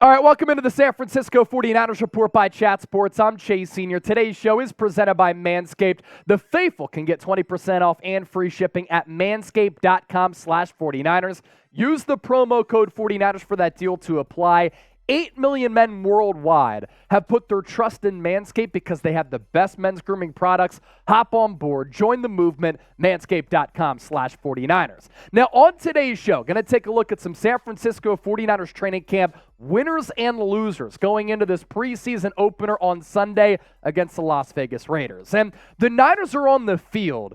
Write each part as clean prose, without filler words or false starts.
All right, welcome into the San Francisco 49ers Report by Chat Sports. I'm Chase Sr. Today's show is presented by Manscaped. The faithful can get 20% off and free shipping at manscaped.com/49ers. Use the promo code 49ers for that deal to apply. 8 million men worldwide have put their trust in Manscaped because they have the best men's grooming products. Hop on board. Join the movement. Manscaped.com/49ers. Now, on today's show, going to take a look at some San Francisco 49ers training camp winners and losers going into this preseason opener on Sunday against the Las Vegas Raiders. And the Niners are on the field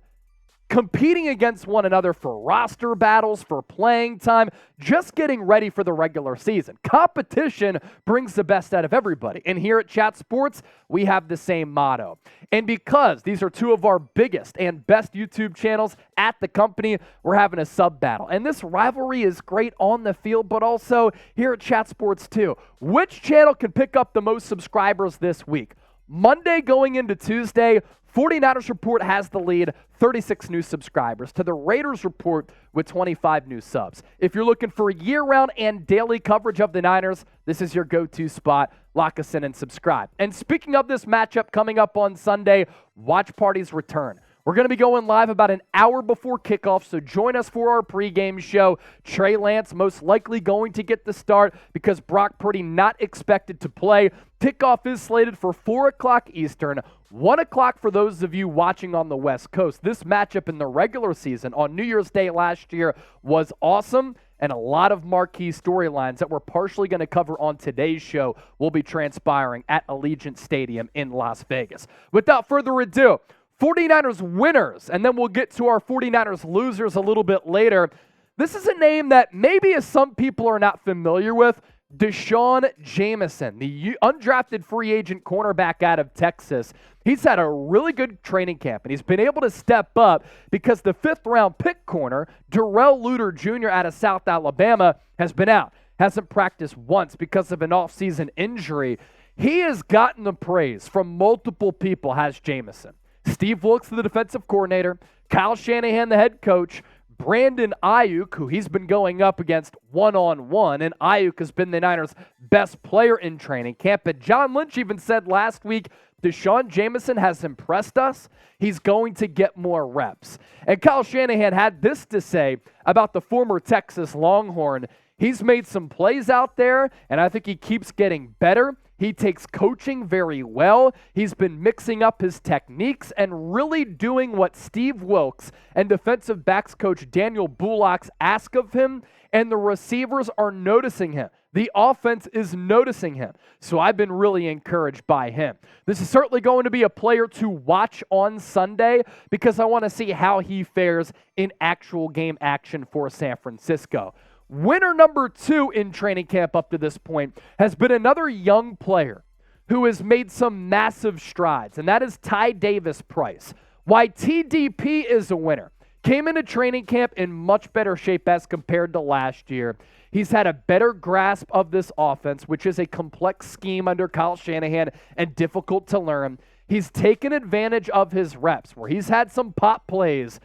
competing against one another for roster battles, for playing time, just getting ready for the regular season. Competition brings the best out of everybody. And here at Chat Sports, we have the same motto. And because these are two of our biggest and best YouTube channels at the company, we're having a sub battle. And this rivalry is great on the field, but also here at Chat Sports too. Which channel can pick up the most subscribers this week? Monday going into Tuesday, 49ers Report has the lead, 36 new subscribers, to the Raiders Report with 25 new subs. If you're looking for year-round and daily coverage of the Niners, this is your go-to spot. Lock us in and subscribe. And speaking of this matchup coming up on Sunday, watch parties return. We're going to be going live about an hour before kickoff, so join us for our pregame show. Trey Lance most likely going to get the start because Brock Purdy not expected to play. Kickoff is slated for 4 o'clock Eastern, 1 o'clock for those of you watching on the West Coast. This matchup in the regular season on New Year's Day last year was awesome, and a lot of marquee storylines that we're partially going to cover on today's show will be transpiring at Allegiant Stadium in Las Vegas. Without further ado, 49ers winners, and then we'll get to our 49ers losers a little bit later. This is a name that maybe some people are not familiar with. Jamison, the undrafted free agent cornerback out of Texas. He's had a really good training camp, and he's been able to step up because the fifth-round pick corner, Darrell Luter Jr. out of South Alabama, has been out. Hasn't practiced once because of an off-season injury. He has gotten the praise from multiple people, has Jamison. Steve Wilks, the defensive coordinator, Kyle Shanahan, the head coach, Brandon Aiyuk, who he's been going up against one-on-one, and Aiyuk has been the Niners' best player in training camp. But John Lynch even said last week, Jamison has impressed us. He's going to get more reps. And Kyle Shanahan had this to say about the former Texas Longhorn. He's made some plays out there, and I think he keeps getting better. He takes coaching very well. He's been mixing up his techniques and really doing what Steve Wilks and defensive backs coach Daniel Bullock ask of him, and the receivers are noticing him. The offense is noticing him. So I've been really encouraged by him. This is certainly going to be a player to watch on Sunday because I want to see how he fares in actual game action for San Francisco. Winner number 2 in training camp up to this point has been another young player who has made some massive strides, and that is Tyrion Davis-Price. Why TDP is a winner. Came into training camp in much better shape as compared to last year. He's had a better grasp of this offense, which is a complex scheme under Kyle Shanahan and difficult to learn. He's taken advantage of his reps where he's had some pop plays,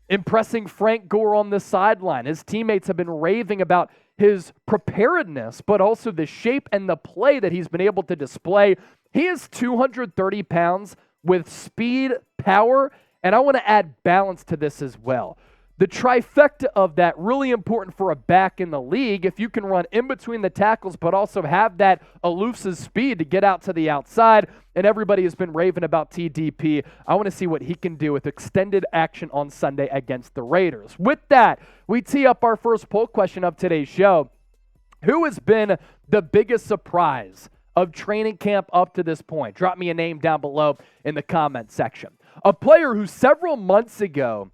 impressing Frank Gore on the sideline. His teammates have been raving about his preparedness, but also the shape and the play that he's been able to display. He is 230 pounds with speed, power, and I want to add balance to this as well. The trifecta of that, really important for a back in the league. If you can run in between the tackles, but also have that elusive speed to get out to the outside, and everybody has been raving about TDP. I want to see what he can do with extended action on Sunday against the Raiders. With that, we tee up our first poll question of today's show. Who has been the biggest surprise of training camp up to this point? Drop me a name down below in the comment section. A player who several months ago,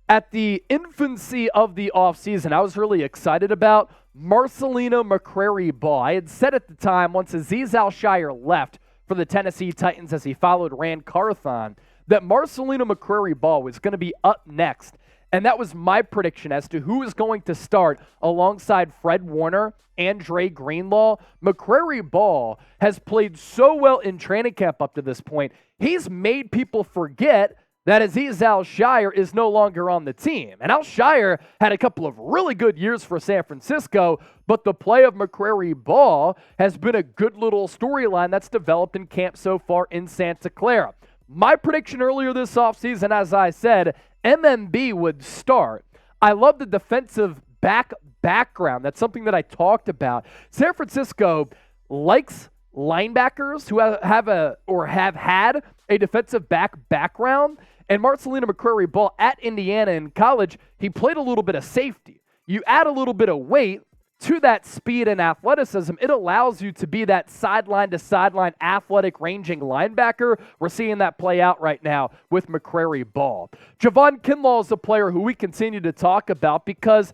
at the infancy of the offseason, I was really excited about Marcelino McCrary-Bal. I had said at the time, once Azeez Al-Shaair left for the Tennessee Titans as he followed Rand Carthon, that Marcelino McCrary-Bal was going to be up next. And that was my prediction as to who is going to start alongside Fred Warner and Dre Greenlaw. McCrary-Bal has played so well in training camp up to this point. He's made people forget that Azeez Al-Shaair is no longer on the team. And Al-Shaair had a couple of really good years for San Francisco, but the play of McCrary-Bal has been a good little storyline that's developed in camp so far in Santa Clara. My prediction earlier this offseason, as I said, MMB would start. I love the defensive background. That's something that I talked about. San Francisco likes linebackers who have had a defensive background. And Marcelino McCrary-Bal at Indiana in college, he played a little bit of safety. You add a little bit of weight to that speed and athleticism, it allows you to be that sideline-to-sideline athletic ranging linebacker. We're seeing that play out right now with McCrary-Bal. Javon Kinlaw is a player who we continue to talk about because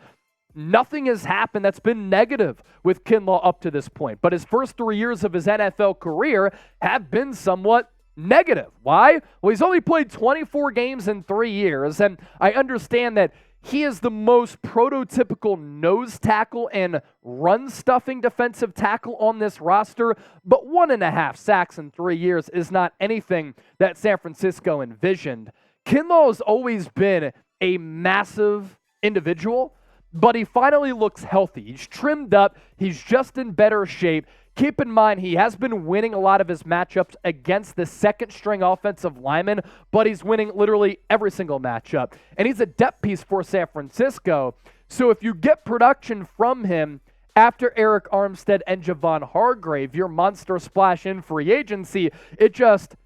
nothing has happened that's been negative with Kinlaw up to this point. But his first 3 years of his NFL career have been somewhat negative. Why? Well, he's only played 24 games in 3 years, and I understand that he is the most prototypical nose tackle and run-stuffing defensive tackle on this roster, but 1.5 sacks in 3 years is not anything that San Francisco envisioned. Kinlaw has always been a massive individual, but he finally looks healthy. He's trimmed up. He's just in better shape. Keep in mind, he has been winning a lot of his matchups against the second-string offensive lineman, but he's winning literally every single matchup. And he's a depth piece for San Francisco. So if you get production from him after Eric Armstead and Javon Hargrave, your monster splash in free agency, it just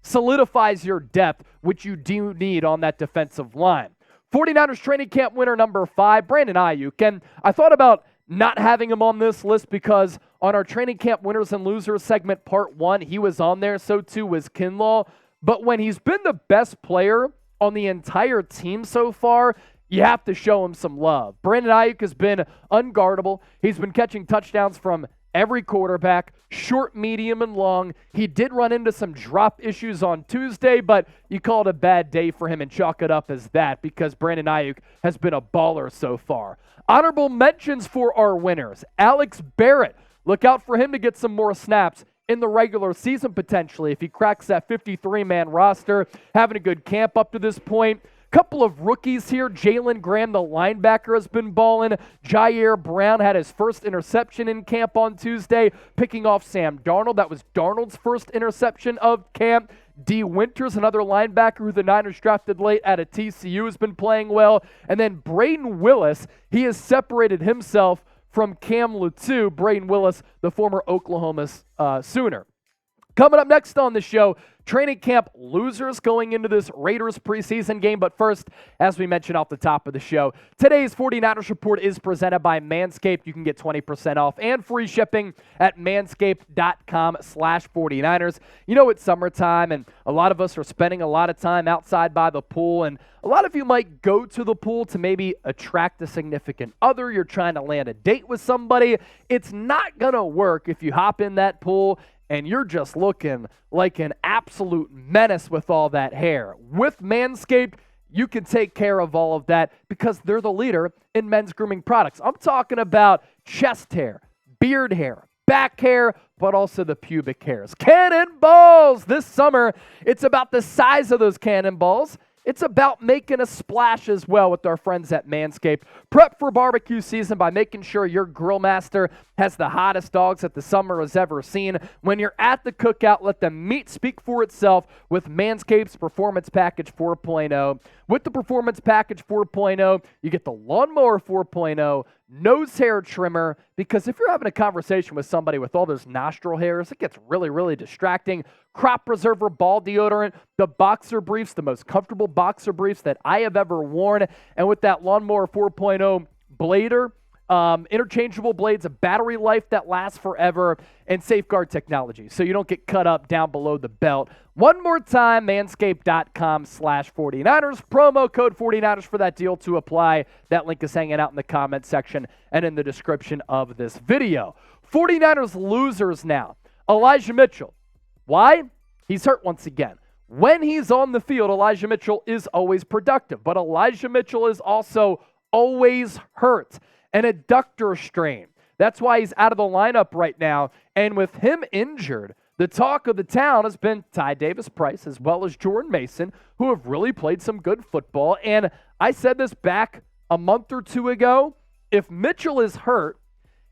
solidifies your depth, which you do need on that defensive line. 49ers training camp winner number 5, Brandon Aiyuk. And I thought about not having him on this list because on our training camp winners and losers segment part 1, he was on there, so too was Kinlaw. But when he's been the best player on the entire team so far, you have to show him some love. Brandon Aiyuk has been unguardable. He's been catching touchdowns from every quarterback, short, medium, and long. He did run into some drop issues on Tuesday, but you call it a bad day for him and chalk it up as that because Brandon Aiyuk has been a baller so far. Honorable mentions for our winners. Alex Barrett. Look out for him to get some more snaps in the regular season potentially if he cracks that 53-man roster. Having a good camp up to this point. Couple of rookies here. Jalen Graham, the linebacker, has been balling. Ji'ayir Brown had his first interception in camp on Tuesday, picking off Sam Darnold. That was Darnold's first interception of camp. D. Winters, another linebacker who the Niners drafted late out of TCU, has been playing well. And then Braden Willis, he has separated himself from Cam Latu. Braden Willis, the former Oklahoma Sooner. Coming up next on the show, training camp losers going into this Raiders preseason game. But first, as we mentioned off the top of the show, today's 49ers Report is presented by Manscaped. You can get 20% off and free shipping at manscaped.com/49ers. You know, it's summertime, and a lot of us are spending a lot of time outside by the pool, and a lot of you might go to the pool to maybe attract a significant other. You're trying to land a date with somebody. It's not going to work if you hop in that pool and you're just looking like an absolute menace with all that hair. With Manscaped, you can take care of all of that because they're the leader in men's grooming products. I'm talking about chest hair, beard hair, back hair, but also the pubic hairs. Cannonballs this summer. It's about the size of those cannonballs. It's about making a splash as well with our friends at Manscaped. Prep for barbecue season by making sure your grill master has the hottest dogs that the summer has ever seen. When you're at the cookout, let the meat speak for itself with Manscaped's Performance Package 4.0. With the Performance Package 4.0, you get the Lawnmower 4.0, nose hair trimmer, because if you're having a conversation with somebody with all those nostril hairs, it gets really, really distracting. Crop Preserver Ball Deodorant, the boxer briefs, the most comfortable boxer briefs that I have ever worn. And with that Lawnmower 4.0 blader, interchangeable blades, a battery life that lasts forever, and safeguard technology so you don't get cut up down below the belt. One more time, manscaped.com/49ers. Promo code 49ers for that deal to apply. That link is hanging out in the comment section and in the description of this video. 49ers losers now. Elijah Mitchell. Why? He's hurt once again. When he's on the field, Elijah Mitchell is always productive, but Elijah Mitchell is also always hurt. An adductor strain. That's why he's out of the lineup right now. And with him injured, the talk of the town has been Ty Davis-Price as well as Jordan Mason, who have really played some good football. And I said this back a month or two ago. If Mitchell is hurt,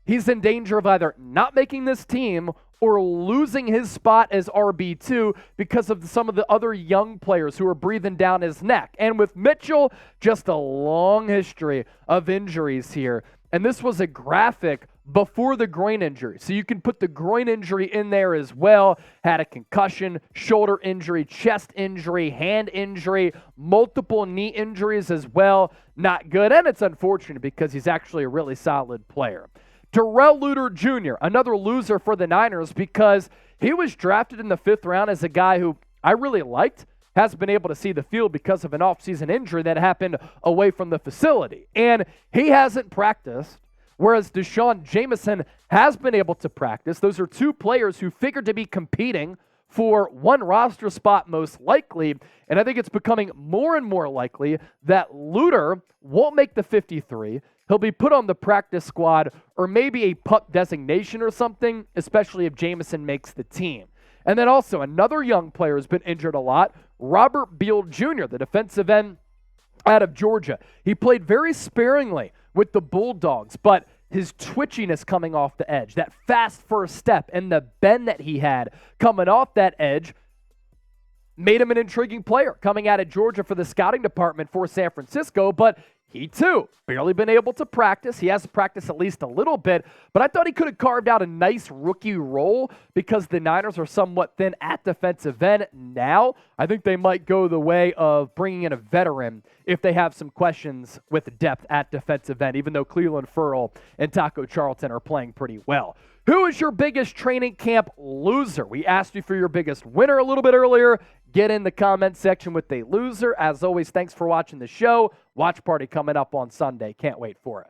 he's in danger of either not making this team or losing his spot as RB2 because of some of the other young players who are breathing down his neck. And with Mitchell, just a long history of injuries here. And this was a graphic before the groin injury. So you can put the groin injury in there as well. Had a concussion, shoulder injury, chest injury, hand injury, multiple knee injuries as well. Not good. And it's unfortunate because he's actually a really solid player. Darrell Luter Jr., another loser for the Niners because he was drafted in the 5th round as a guy who I really liked, hasn't been able to see the field because of an offseason injury that happened away from the facility. And he hasn't practiced, whereas Jamison has been able to practice. Those are two players who figured to be competing for one roster spot most likely, and I think it's becoming more and more likely that Luter won't make the 53. He'll be put on the practice squad or maybe a PUP designation or something, especially if Jamison makes the team. And then also another young player who's been injured a lot, Robert Beal Jr., the defensive end out of Georgia. He played very sparingly with the Bulldogs, but his twitchiness coming off the edge, that fast first step and the bend that he had coming off that edge made him an intriguing player coming out of Georgia for the scouting department for San Francisco, but he, too, barely been able to practice. He has practiced at least a little bit, but I thought he could have carved out a nice rookie role because the Niners are somewhat thin at defensive end now. I think they might go the way of bringing in a veteran if they have some questions with depth at defensive end, even though Cleveland Ferrell and Taco Charlton are playing pretty well. Who is your biggest training camp loser? We asked you for your biggest winner a little bit earlier. Get in the comment section with a loser. As always, thanks for watching the show. Watch party coming up on Sunday. Can't wait for it.